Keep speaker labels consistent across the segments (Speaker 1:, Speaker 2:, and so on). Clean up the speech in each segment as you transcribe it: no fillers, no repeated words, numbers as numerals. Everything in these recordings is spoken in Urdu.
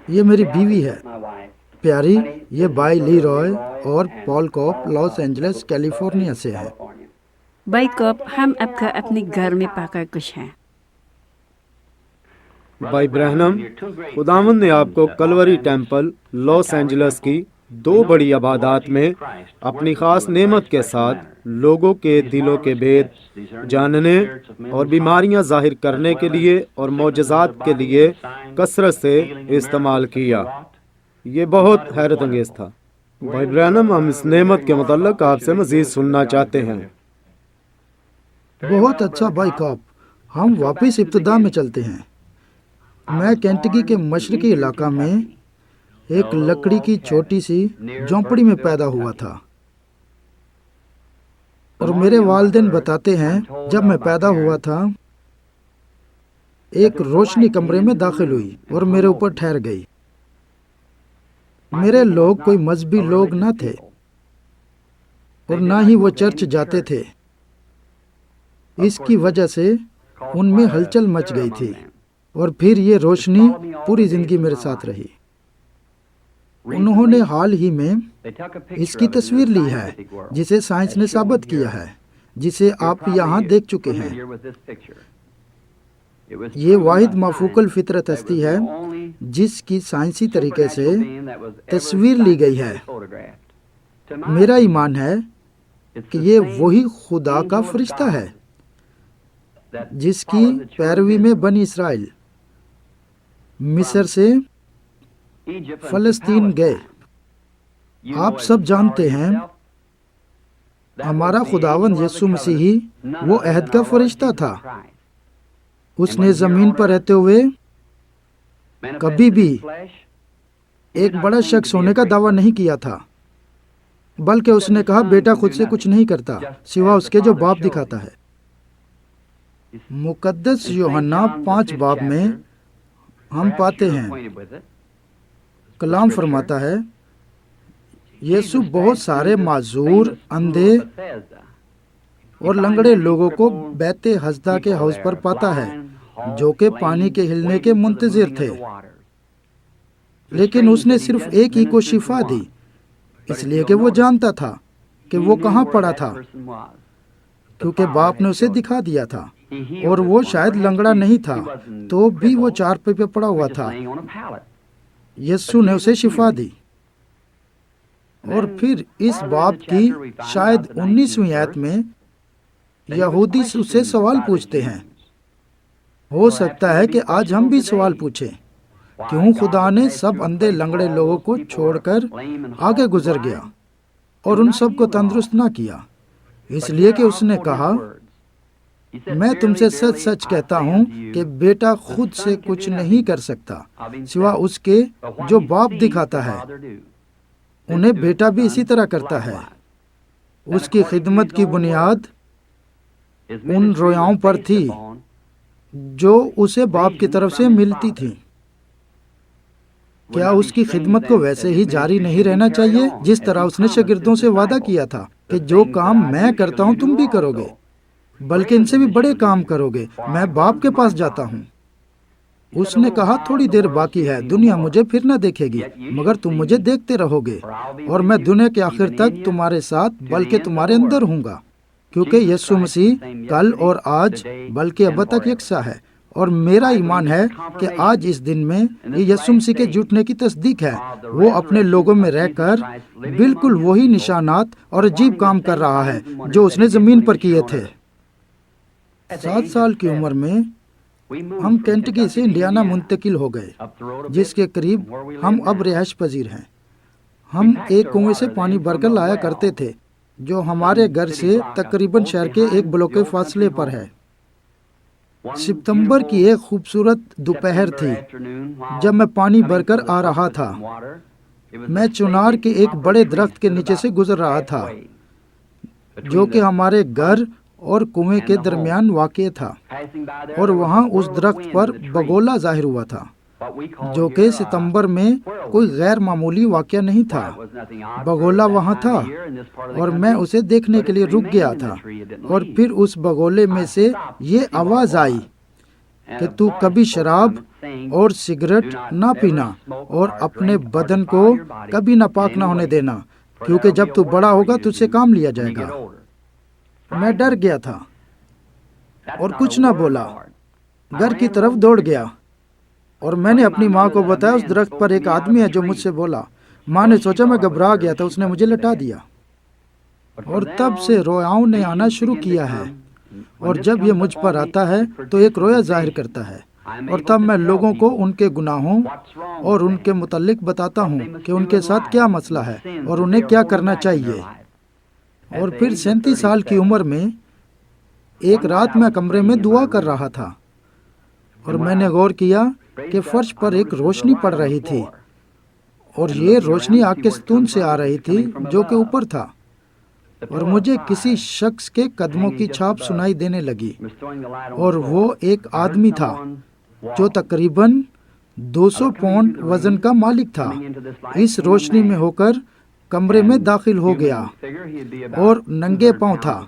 Speaker 1: یہ میری بیوی ہے پیاری، یہ بائی لی رائے اور پال کوپ لاس اینجلس کیلیفورنیا سے ہے۔
Speaker 2: بھائی کوپ، ہم اب کا اپنے گھر میں پکا کچھ ہیں۔
Speaker 3: بھائی برہنم، خداوند نے آپ کو کلوری ٹیمپل لاس اینجلس کی 2 بڑی عبادات میں اپنی خاص نعمت کے ساتھ لوگوں کے دلوں کے بید جاننے اور بیماریاں ظاہر کرنے کے لیے اور معجزات کے لیے کثرت سے استعمال کیا۔ یہ بہت حیرت انگیز تھا۔ بھائی برہنم، ہم اس نعمت کے متعلق آپ سے مزید سننا چاہتے ہیں۔
Speaker 1: بہت اچھا بھائی کوپ، ہم واپس ابتدا میں چلتے ہیں۔ میں کینٹکی کے مشرقی علاقہ میں ایک لکڑی کی چھوٹی سی جھونپڑی میں پیدا ہوا تھا، اور میرے والدین بتاتے ہیں جب میں پیدا ہوا تھا ایک روشنی کمرے میں داخل ہوئی اور میرے اوپر ٹھہر گئی۔ میرے لوگ کوئی مذہبی لوگ نہ تھے اور نہ ہی وہ چرچ جاتے تھے، اس کی وجہ سے ان میں ہلچل مچ گئی تھی، اور پھر یہ روشنی پوری زندگی میرے ساتھ رہی۔ انہوں نے حال ہی میں اس کی تصویر لی ہے جسے سائنس نے ثابت کیا ہے، جسے آپ یہاں دیکھ چکے ہیں۔ یہ واحد مافوق الفطرت ہستی ہے جس کی سائنسی طریقے سے تصویر لی گئی ہے۔ میرا ایمان ہے کہ یہ وہی خدا کا فرشتہ ہے جس کی پیروی میں بنی اسرائیل مصر سے فلسطین گئے۔ آپ سب جانتے ہیں ہمارا خداوند یسوع مسیحی وہ عہد کا فرشتہ تھا۔ اس نے زمین پر رہتے ہوئے کبھی بھی ایک بڑا شخص ہونے کا دعویٰ نہیں کیا تھا، بلکہ اس نے کہا بیٹا خود سے کچھ نہیں کرتا سوا اس کے جو باپ دکھاتا ہے۔ مقدس یوحنا 5 باب میں ہم پاتے ہیں کلام فرماتا ہے یسوع بہت سارے معذور، اندھے اور لنگڑے لوگوں کو بیت ہزدہ کے حوض پر پاتا ہے جو کہ پانی کے ہلنے کے منتظر تھے، لیکن اس نے صرف ایک ہی کو شفا دی، اس لیے کہ وہ جانتا تھا کہ وہ کہاں پڑا تھا، کیونکہ باپ نے اسے دکھا دیا تھا، اور وہ شاید لنگڑا نہیں تھا تو بھی وہ چارپائی پہ پڑا ہوا تھا۔ یسوع نے اسے شفا دی۔ اور پھر اس باب کی شاید 19ویں آیت میں یہودی اس سے سوال پوچھتے ہیں۔ ہو سکتا ہے کہ آج ہم بھی سوال پوچھیں، کیوں خدا نے سب اندھے لنگڑے لوگوں کو چھوڑ کر آگے گزر گیا اور ان سب کو تندرست نہ کیا؟ اس لیے کہ اس نے کہا میں تم سے سچ سچ کہتا ہوں کہ بیٹا خود سے کچھ نہیں کر سکتا سوا اس کے جو باپ دکھاتا ہے، انہیں بیٹا بھی اسی طرح کرتا ہے۔ اس کی خدمت کی بنیاد ان رویاؤں پر تھی جو اسے باپ کی طرف سے ملتی تھی۔ کیا اس کی خدمت کو ویسے ہی جاری نہیں رہنا چاہیے جس طرح اس نے شاگردوں سے وعدہ کیا تھا کہ جو کام میں کرتا ہوں تم بھی کرو گے، بلکہ ان سے بھی بڑے کام کرو گے، میں باپ کے پاس جاتا ہوں۔ اس نے کہا تھوڑی دیر باقی ہے، دنیا مجھے پھر نہ دیکھے گی، مگر تم مجھے دیکھتے رہو گے، اور میں دنیا کے آخر تک تمہارے ساتھ بلکہ تمہارے اندر ہوں گا، کیونکہ یسوع مسیح کل اور آج بلکہ اب تک یکساں ہے۔ اور میرا ایمان ہے کہ آج اس دن میں یہ یسوع مسیح کے جھوٹنے کی تصدیق ہے۔ وہ اپنے لوگوں میں رہ کر بالکل وہی نشانات اور عجیب کام کر رہا ہے جو اس نے زمین پر کیے تھے۔ 7 سال کی عمر میں ہم کینٹکی سے انڈیانا منتقل ہو گئے، جس کے قریب ہم اب رہائش پذیر ہیں۔ ہم ایک کنویں سے پانی بھر کر لایا کرتے تھے جو ہمارے گھر سے تقریباً شہر کے 1 بلاک کے فاصلے پر ہے۔ ستمبر کی ایک خوبصورت دوپہر تھی جب میں پانی بھر کر آ رہا تھا۔ میں چنار کے ایک بڑے درخت کے نیچے سے گزر رہا تھا جو کہ ہمارے گھر اور کنویں کے درمیان واقع تھا، اور وہاں اس درخت پر بگولا ظاہر ہوا تھا جو کہ ستمبر میں کوئی غیر معمولی واقعہ نہیں تھا۔ بگولا وہاں تھا اور میں اسے دیکھنے کے لیے رک گیا تھا، اور پھر اس بگولے میں سے یہ آواز آئی کہ تو کبھی شراب اور سگریٹ نہ پینا اور اپنے بدن کو کبھی ناپاک نہ ہونے دینا، کیونکہ جب تو بڑا ہوگا تجھ سے کام لیا جائے گا۔ میں ڈر گیا تھا اور کچھ نہ بولا، گھر کی طرف دوڑ گیا اور میں نے اپنی ماں کو بتایا اس درخت پر ایک آدمی ہے جو مجھ سے بولا۔ ماں نے سوچا میں گھبرا گیا تھا، اس نے مجھے لٹا دیا، اور تب سے رویاؤں نے آنا شروع کیا ہے، اور جب یہ مجھ پر آتا ہے تو ایک رویا ظاہر کرتا ہے، اور تب میں لوگوں کو ان کے گناہوں اور ان کے متعلق بتاتا ہوں کہ ان کے ساتھ کیا مسئلہ ہے اور انہیں کیا کرنا چاہیے۔ اور پھر 37 سال کی عمر میں ایک رات میں کمرے میں دعا کر رہا تھا، اور میں نے غور کیا کہ فرش پر ایک روشنی پڑ رہی تھی، اور یہ روشنی آگ کے ستون سے آ رہی تھی جو کہ اوپر تھا، اور مجھے کسی شخص کے قدموں کی چھاپ سنائی دینے لگی، اور وہ ایک آدمی تھا جو تقریباً 200 پاؤنڈ وزن کا مالک تھا۔ اس روشنی میں ہو کر کمرے میں داخل ہو گیا، اور ننگے پاؤں تھا،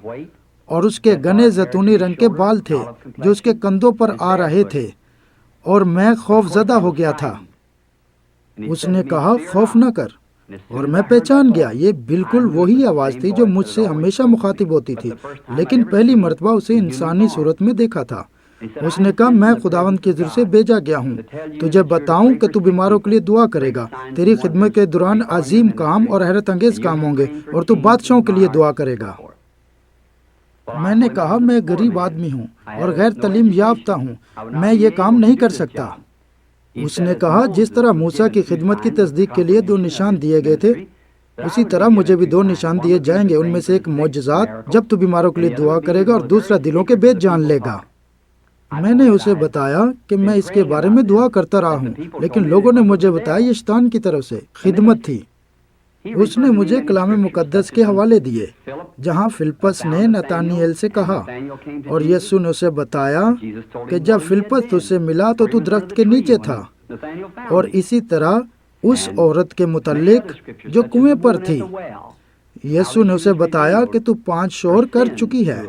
Speaker 1: اور اس کے گھنے زیتونی رنگ کے بال تھے جو اس کے کندھوں پر آ رہے تھے، اور میں خوف زدہ ہو گیا تھا۔ اس نے کہا خوف نہ کر، اور میں پہچان گیا یہ بالکل وہی آواز تھی جو مجھ سے ہمیشہ مخاطب ہوتی تھی، لیکن پہلی مرتبہ اسے انسانی صورت میں دیکھا تھا۔ اس نے کہا میں خداوند کی طرف سے بھیجا گیا ہوں تجھے بتاؤں کہ تو بیماروں کے لیے دعا کرے گا، تیری خدمت کے دوران عظیم کام اور حیرت انگیز کام ہوں گے، اور تو بادشاہوں کے لیے دعا کرے گا۔ میں نے کہا میں غریب آدمی ہوں اور غیر تعلیم یافتہ ہوں، میں یہ کام نہیں کر سکتا۔ اس نے کہا جس طرح موسیٰ کی خدمت کی تصدیق کے لیے 2 نشان دیے گئے تھے، اسی طرح مجھے بھی 2 نشان دیے جائیں گے، ان میں سے ایک معجزات جب تو بیماروں کے لیے دعا کرے گا، اور دوسرا دلوں کے بھید جان لے گا۔ میں نے اسے بتایا کہ میں اس کے بارے میں دعا کرتا رہا ہوں، لیکن لوگوں نے مجھے بتایا یہ شیطان کی طرف سے خدمت تھی۔ اس نے مجھے کلام مقدس کے حوالے دیے جہاں فلپس نے نتانیل سے کہا، اور یسوع نے اسے بتایا کہ جب فلپس تجھ سے ملا تو تو درخت کے نیچے تھا، اور اسی طرح اس عورت کے متعلق جو کنویں پر تھی، یسوع نے اسے بتایا کہ تو 5 شوہر کر چکی ہے،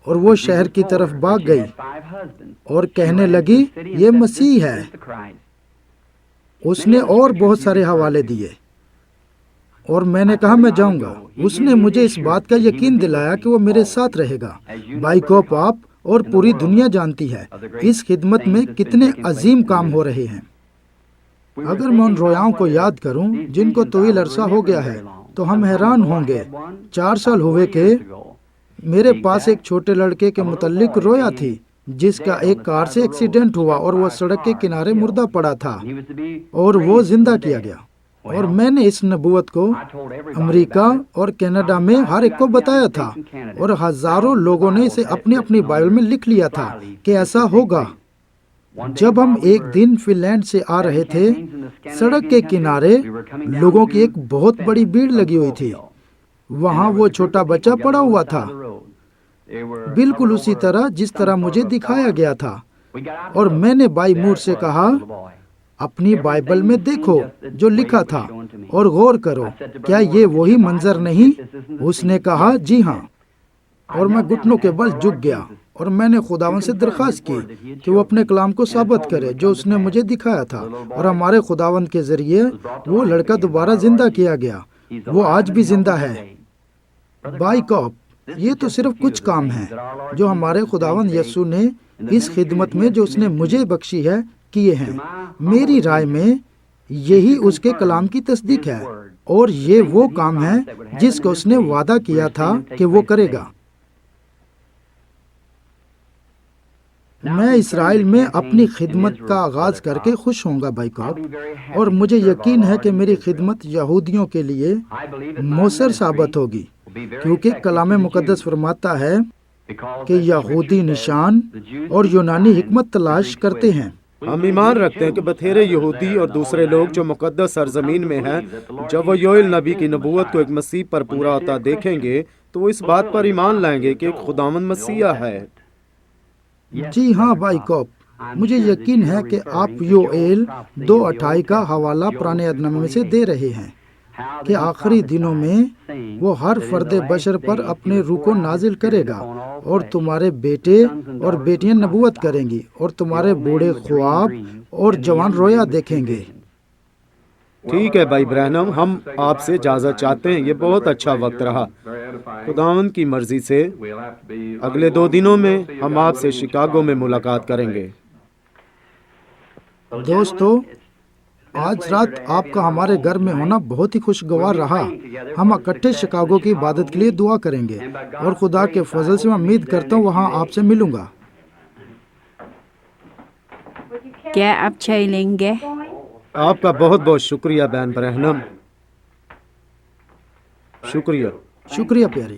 Speaker 1: اور وہ شہر کی طرف بھاگ گئی اور کہنے لگی یہ مسیح ہے۔ اس نے اور بہت سارے حوالے دیے، اور میں نے کہا میں جاؤں گا۔ اس نے مجھے اس بات کا یقین دلایا کہ وہ میرے ساتھ رہے گا۔ بھائی کوپ آپ اور پوری دنیا جانتی ہے اس خدمت میں کتنے عظیم کام ہو رہے ہیں۔ اگر میں ان رویاؤں کو یاد کروں جن کو طویل عرصہ ہو گیا ہے تو ہم حیران ہوں گے۔ 4 سال ہوئے کہ میرے پاس ایک چھوٹے لڑکے کے متعلق رویا تھی جس کا ایک کار سے ایکسیڈنٹ ہوا، اور وہ سڑک کے کنارے مردہ پڑا تھا اور وہ زندہ کیا گیا، اور میں نے اس نبوت کو امریکہ اور کینیڈا میں ہر ایک کو بتایا تھا، اور ہزاروں لوگوں نے اسے اپنی اپنی بائبل میں لکھ لیا تھا کہ ایسا ہوگا۔ جب ہم ایک دن فن لینڈ سے آ رہے تھے، سڑک کے کنارے لوگوں کی ایک بہت بڑی بھیڑ لگی ہوئی تھی۔ وہاں وہ چھوٹا بچہ پڑا ہوا تھا، بالکل اسی طرح جس طرح مجھے دکھایا گیا تھا، اور میں نے بھائی مور سے کہا اپنی بائبل میں دیکھو جو لکھا تھا اور غور کرو، کیا یہ وہی منظر نہیں؟ اس نے کہا جی ہاں، اور میں گھٹنوں کے بل جھک گیا، اور میں نے خداوند سے درخواست کی کہ وہ اپنے کلام کو ثابت کرے جو اس نے مجھے دکھایا تھا، اور ہمارے خداوند کے ذریعے وہ لڑکا دوبارہ زندہ کیا گیا، وہ آج بھی زندہ ہے۔ بھائی کوپ، یہ تو صرف کچھ کام ہیں جو ہمارے خداوند یسوع نے اس خدمت میں جو اس نے مجھے بخشی ہے کیے ہیں۔ میری رائے میں یہی اس کے کلام کی تصدیق ہے، اور یہ وہ کام ہے جس کو اس نے وعدہ کیا تھا کہ وہ کرے گا۔ میں اسرائیل میں اپنی خدمت کا آغاز کر کے خوش ہوں گا بھائی کوپ، اور مجھے یقین ہے کہ میری خدمت یہودیوں کے لیے مؤثر ثابت ہوگی، کیونکہ کلام مقدس فرماتا ہے کہ یہودی نشان اور یونانی حکمت تلاش کرتے ہیں۔
Speaker 3: ہم ایمان رکھتے ہیں کہ بتھیرے یہودی اور دوسرے لوگ جو مقدس سرزمین میں ہیں، جب وہ یوئیل نبی کی نبوت کو ایک مسیح پر پورا ہوتا دیکھیں گے تو وہ اس بات پر ایمان لائیں گے کہ ایک خداوند مسیح ہے۔
Speaker 1: جی ہاں بھائی کوپ، مجھے یقین ہے کہ آپ یوئیل 2:28 کا حوالہ پرانے عہد نامے میں سے دے رہے ہیں۔ کہ آخری دنوں میں وہ ہر فرد بشر پر اپنے روح کو نازل کرے گا، اور تمہارے بیٹے اور بیٹیاں نبوت کریں گی، اور تمہارے بوڑھے خواب اور جوان رویا دیکھیں گے۔
Speaker 3: ٹھیک ہے بھائی برہنم، ہم آپ سے اجازت چاہتے ہیں، یہ بہت اچھا وقت رہا۔ خداوند کی مرضی سے اگلے 2 دنوں میں ہم آپ سے شکاگو میں ملاقات کریں گے۔
Speaker 1: دوستو، آج رات آپ کا ہمارے گھر میں ہونا بہت ہی خوشگوار رہا۔ ہم اکٹھے شکاگو کی عبادت کے لیے دعا کریں گے، اور خدا کے فضل سے میں امید کرتا ہوں وہاں آپ سے ملوں گا۔
Speaker 2: کیا آپ چائے لیں گے؟
Speaker 3: آپ کا بہت بہت شکریہ بہن برہنم، شکریہ۔
Speaker 1: شکریہ پیاری۔